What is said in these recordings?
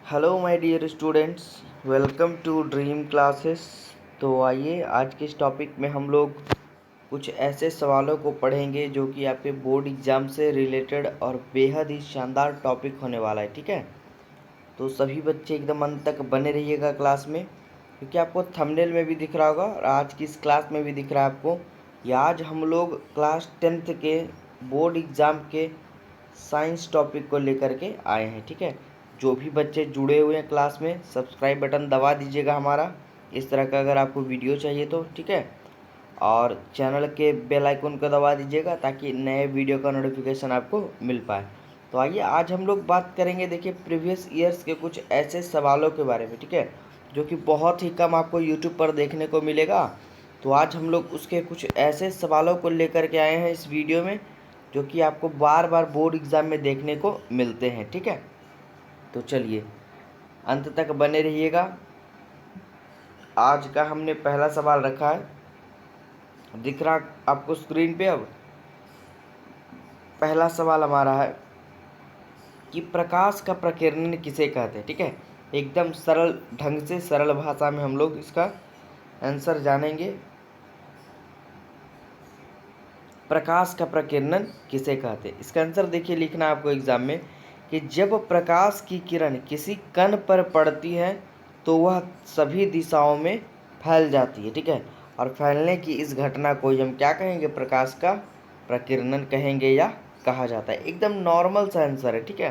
Hello my dear students, welcome to dream classes. तो आइए आज के इस टॉपिक में हम लोग कुछ ऐसे सवालों को पढ़ेंगे जो कि आपके बोर्ड एग्ज़ाम से रिलेटेड और बेहद ही शानदार टॉपिक होने वाला है। ठीक है, तो सभी बच्चे एकदम अंत तक बने रहिएगा क्लास में, क्योंकि आपको थंबनेल में भी दिख रहा होगा और आज की इस क्लास में भी दिख रहा है आपको कि आज हम लोग क्लास 10th के बोर्ड एग्ज़ाम के साइंस टॉपिक को लेकर के आए हैं। ठीक है, जो भी बच्चे जुड़े हुए हैं क्लास में सब्सक्राइब बटन दबा दीजिएगा हमारा, इस तरह का अगर आपको वीडियो चाहिए तो। ठीक है, और चैनल के बेल आइकन को दबा दीजिएगा ताकि नए वीडियो का नोटिफिकेशन आपको मिल पाए। तो आइए आज हम लोग बात करेंगे, देखिए, प्रीवियस ईयर्स के कुछ ऐसे सवालों के बारे में। ठीक है, जो कि बहुत ही कम आपको यूट्यूब पर देखने को मिलेगा। तो आज हम लोग उसके कुछ ऐसे सवालों को लेकर के आए हैं इस वीडियो में जो कि आपको बार बार बोर्ड एग्ज़ाम में देखने को मिलते हैं। ठीक है, तो चलिए अंत तक बने रहिएगा। आज का हमने पहला सवाल रखा है, दिख रहा आपको स्क्रीन पे। अब पहला सवाल हमारा है कि प्रकाश का प्रकीर्णन किसे कहते हैं। ठीक है, एकदम सरल ढंग से सरल भाषा में हम लोग इसका आंसर जानेंगे। प्रकाश का प्रकीर्णन किसे कहते हैं, इसका आंसर देखिए लिखना है आपको एग्जाम में कि जब प्रकाश की किरण किसी कण पर पड़ती है तो वह सभी दिशाओं में फैल जाती है। ठीक है, और फैलने की इस घटना को हम क्या कहेंगे, प्रकाश का प्रकीर्णन कहेंगे या कहा जाता है। एकदम नॉर्मल सा आंसर है। ठीक है,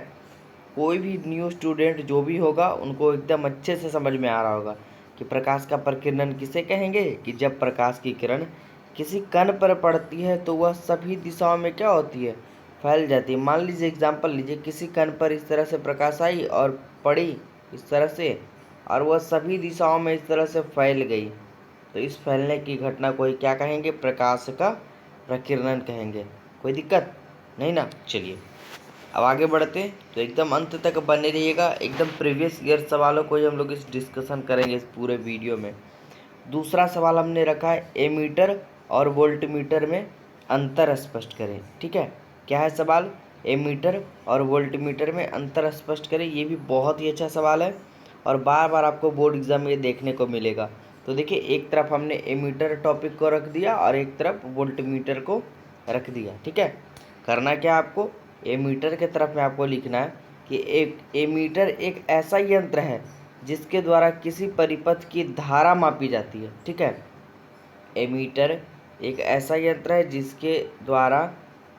कोई भी न्यू स्टूडेंट जो भी होगा उनको एकदम अच्छे से समझ में आ रहा होगा कि प्रकाश का प्रकीर्णन किसे कहेंगे कि जब प्रकाश की किरण किसी कण पर पड़ती है तो वह सभी दिशाओं में क्या होती है, फैल जाती है। मान लीजिए एग्जाम्पल लीजिए, किसी कण पर इस तरह से प्रकाश आई और पड़ी इस तरह से, और वह सभी दिशाओं में इस तरह से फैल गई, तो इस फैलने की घटना को ही क्या कहेंगे, प्रकाश का प्रकीर्णन कहेंगे। कोई दिक्कत नहीं ना। चलिए अब आगे बढ़ते हैं, तो एकदम अंत तक बने रहिएगा। एकदम प्रीवियस ईयर सवालों को ही हम लोग इस डिस्कशन करेंगे इस पूरे वीडियो में। दूसरा सवाल हमने रखा है, एमीटर और वोल्टमीटर में अंतर स्पष्ट करें। ठीक है, क्या है सवाल, एमीटर और वोल्टमीटर में अंतर स्पष्ट करें। ये भी बहुत ही अच्छा सवाल है और बार बार आपको बोर्ड एग्जाम में ये देखने को मिलेगा। तो देखिए, एक तरफ हमने एमीटर टॉपिक को रख दिया और एक तरफ वोल्टमीटर को रख दिया। ठीक है, करना क्या आपको, एमीटर के तरफ में आपको लिखना है कि एक एमीटर एक ऐसा यंत्र है जिसके द्वारा किसी परिपथ की धारा मापी जाती है। ठीक है, एमीटर एक ऐसा यंत्र है जिसके द्वारा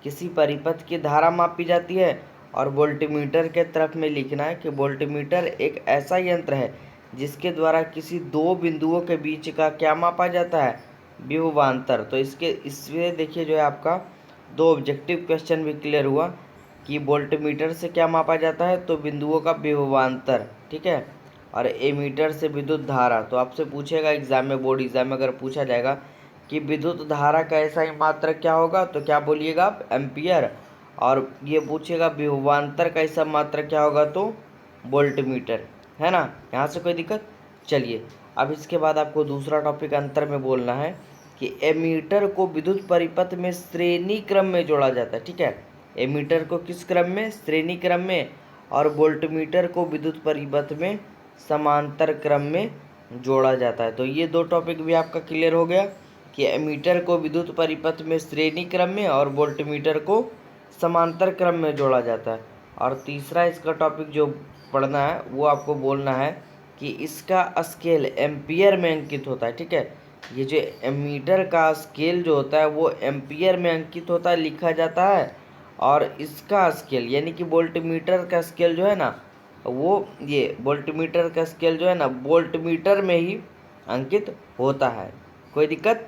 किसी परिपथ की धारा मापी जाती है। और वोल्टमीटर के तरफ में लिखना है कि वोल्टमीटर एक ऐसा यंत्र है जिसके द्वारा किसी दो बिंदुओं के बीच का क्या मापा जाता है, विभवांतर। तो इसमें देखिए जो है आपका दो ऑब्जेक्टिव क्वेश्चन भी क्लियर हुआ कि वोल्टमीटर से क्या मापा जाता है, तो बिंदुओं का विभवांतर। ठीक है, और एमीटर से विद्युत धारा। तो आपसे पूछेगा एग्जाम में, बोर्ड एग्जाम में अगर पूछा जाएगा कि विद्युत धारा का ऐसा ही मात्रक क्या होगा, तो क्या बोलिएगा आप, एम्पियर। और ये पूछेगा विभवांतर का ऐसा मात्रक क्या होगा, तो वोल्टमीटर, है ना। यहाँ से कोई दिक्कत। चलिए अब इसके बाद आपको दूसरा टॉपिक अंतर में बोलना है कि एमीटर को विद्युत परिपथ में श्रेणी क्रम में जोड़ा जाता है। ठीक है, एमीटर को किस क्रम में, श्रेणी क्रम में, और वोल्टमीटर को विद्युत परिपथ में समांतर क्रम में जोड़ा जाता है। तो ये दो टॉपिक भी आपका क्लियर हो गया कि एमीटर को विद्युत परिपथ में श्रेणी क्रम में और वोल्टमीटर को समांतर क्रम में जोड़ा जाता है। और तीसरा इसका टॉपिक जो पढ़ना है वो आपको बोलना है कि इसका स्केल एम्पियर में अंकित होता है। ठीक है, ये जो एमीटर का स्केल जो होता है वो एम्पियर में अंकित होता है, लिखा जाता है। और इसका स्केल यानी कि वोल्टमीटर का स्केल जो है ना, वो ये वोल्टमीटर का स्केल जो है ना वोल्टमीटर में ही अंकित होता है। कोई दिक्कत।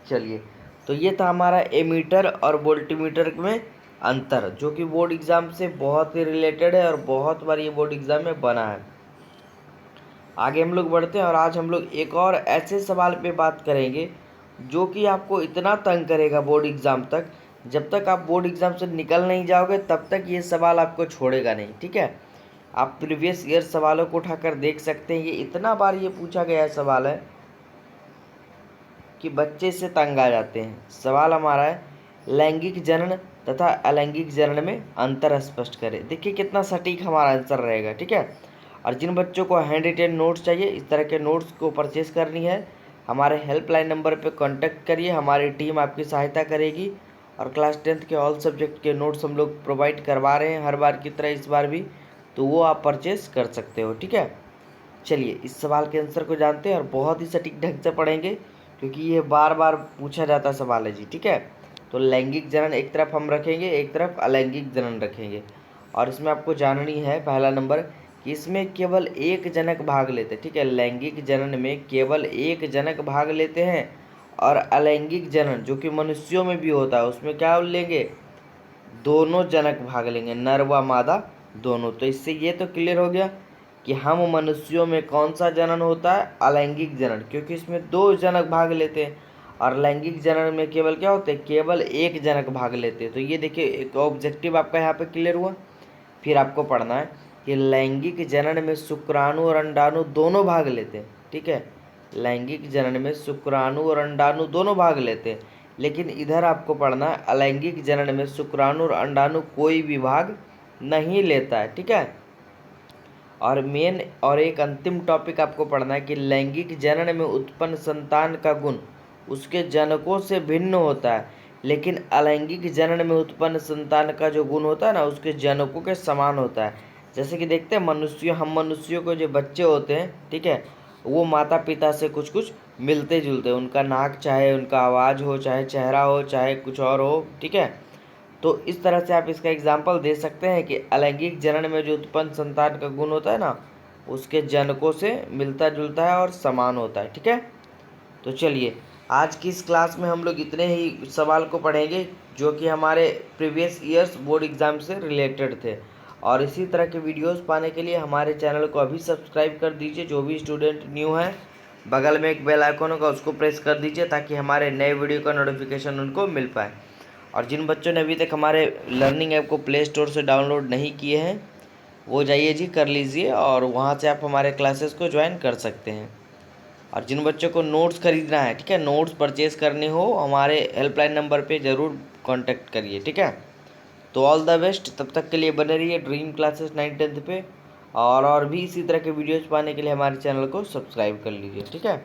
चलिए, तो ये था हमारा एमीटर और वोल्टमीटर में अंतर, जो कि बोर्ड एग्जाम से बहुत ही रिलेटेड है और बहुत बार ये बोर्ड एग्जाम में बना है। आगे हम लोग बढ़ते हैं और आज हम लोग एक और ऐसे सवाल पे बात करेंगे जो कि आपको इतना तंग करेगा बोर्ड एग्ज़ाम तक, जब तक आप बोर्ड एग्ज़ाम से निकल नहीं जाओगे तब तक ये सवाल आपको छोड़ेगा नहीं। ठीक है, आप प्रीवियस ईयर सवालों को उठाकर देख सकते हैं, ये इतना बार ये पूछा गया सवाल है कि बच्चे से तंग आ जाते हैं। सवाल हमारा है, लैंगिक जनन तथा अलैंगिक जनन में अंतर स्पष्ट करें। देखिए कितना सटीक हमारा आंसर रहेगा। ठीक है, और जिन बच्चों को हैंड रिटेन नोट्स चाहिए, इस तरह के नोट्स को परचेस करनी है, हमारे हेल्पलाइन नंबर पे कांटेक्ट करिए, हमारी टीम आपकी सहायता करेगी। और क्लास 10th के ऑल सब्जेक्ट के नोट्स हम लोग प्रोवाइड करवा रहे हैं हर बार की तरह इस बार भी, तो वो आप परचेस कर सकते हो। ठीक है, चलिए इस सवाल के आंसर को जानते हैं और बहुत ही सटीक ढंग से पढ़ेंगे क्योंकि ये बार बार पूछा जाता सवाल है जी। ठीक है, तो लैंगिक जनन एक तरफ हम रखेंगे, एक तरफ अलैंगिक जनन रखेंगे। और इसमें आपको जाननी है पहला नंबर कि इसमें केवल एक जनक भाग लेते हैं। ठीक है, लैंगिक जनन में केवल एक जनक भाग लेते हैं, और अलैंगिक जनन जो कि मनुष्यों में भी होता है उसमें क्या लेंगे, दोनों जनक भाग लेंगे, नर व मादा दोनों। तो इससे ये तो क्लियर हो गया कि हम मनुष्यों में कौन सा जनन होता है, अलैंगिक जनन, क्योंकि इसमें दो जनक भाग लेते हैं। और लैंगिक जनन में केवल क्या होते हैं, केवल एक जनक भाग लेते हैं। तो ये देखिए एक ऑब्जेक्टिव आपका यहाँ पे क्लियर हुआ। फिर आपको पढ़ना है कि लैंगिक जनन में शुक्राणु और अंडाणु दोनों भाग लेते हैं। ठीक है, लैंगिक जनन में शुक्राणु और अंडाणु दोनों भाग लेते हैं, लेकिन इधर आपको पढ़ना है अलैंगिक जनन में शुक्राणु और अंडाणु कोई भी भाग नहीं लेता है। ठीक है, और मेन और एक अंतिम टॉपिक आपको पढ़ना है कि लैंगिक जनन में उत्पन्न संतान का गुण उसके जनकों से भिन्न होता है, लेकिन अलैंगिक जनन में उत्पन्न संतान का जो गुण होता है ना उसके जनकों के समान होता है। जैसे कि देखते हैं हम मनुष्यों को जो बच्चे होते हैं, ठीक है, वो माता पिता से कुछ कुछ मिलते जुलते हैं, उनका नाक चाहे उनका आवाज़ हो, चाहे चेहरा हो, चाहे कुछ और हो। ठीक है, तो इस तरह से आप इसका एग्जाम्पल दे सकते हैं कि अलैंगिक जनन में जो उत्पन्न संतान का गुण होता है ना उसके जनकों से मिलता जुलता है और समान होता है। ठीक है, तो चलिए आज की इस क्लास में हम लोग इतने ही सवाल को पढ़ेंगे जो कि हमारे प्रीवियस ईयर्स बोर्ड एग्ज़ाम से रिलेटेड थे। और इसी तरह के वीडियोस पाने के लिए हमारे चैनल को अभी सब्सक्राइब कर दीजिए। जो भी स्टूडेंट न्यू है, बगल में एक बेल आइकन होगा उसको प्रेस कर दीजिए ताकि हमारे नए वीडियो का नोटिफिकेशन उनको मिल पाए। और जिन बच्चों ने अभी तक हमारे लर्निंग ऐप को प्ले स्टोर से डाउनलोड नहीं किए हैं वो जाइए जी, कर लीजिए, और वहाँ से आप हमारे क्लासेस को ज्वाइन कर सकते हैं। और जिन बच्चों को नोट्स खरीदना है, ठीक है, नोट्स परचेज़ करने हो, हमारे हेल्पलाइन नंबर पे ज़रूर कांटेक्ट करिए। ठीक है, तो ऑल द बेस्ट, तब तक के लिए बने रहिए ड्रीम क्लासेस 9th 10th पे। और भी इसी तरह के वीडियोज़ पाने के लिए हमारे चैनल को सब्सक्राइब कर लीजिए। ठीक है।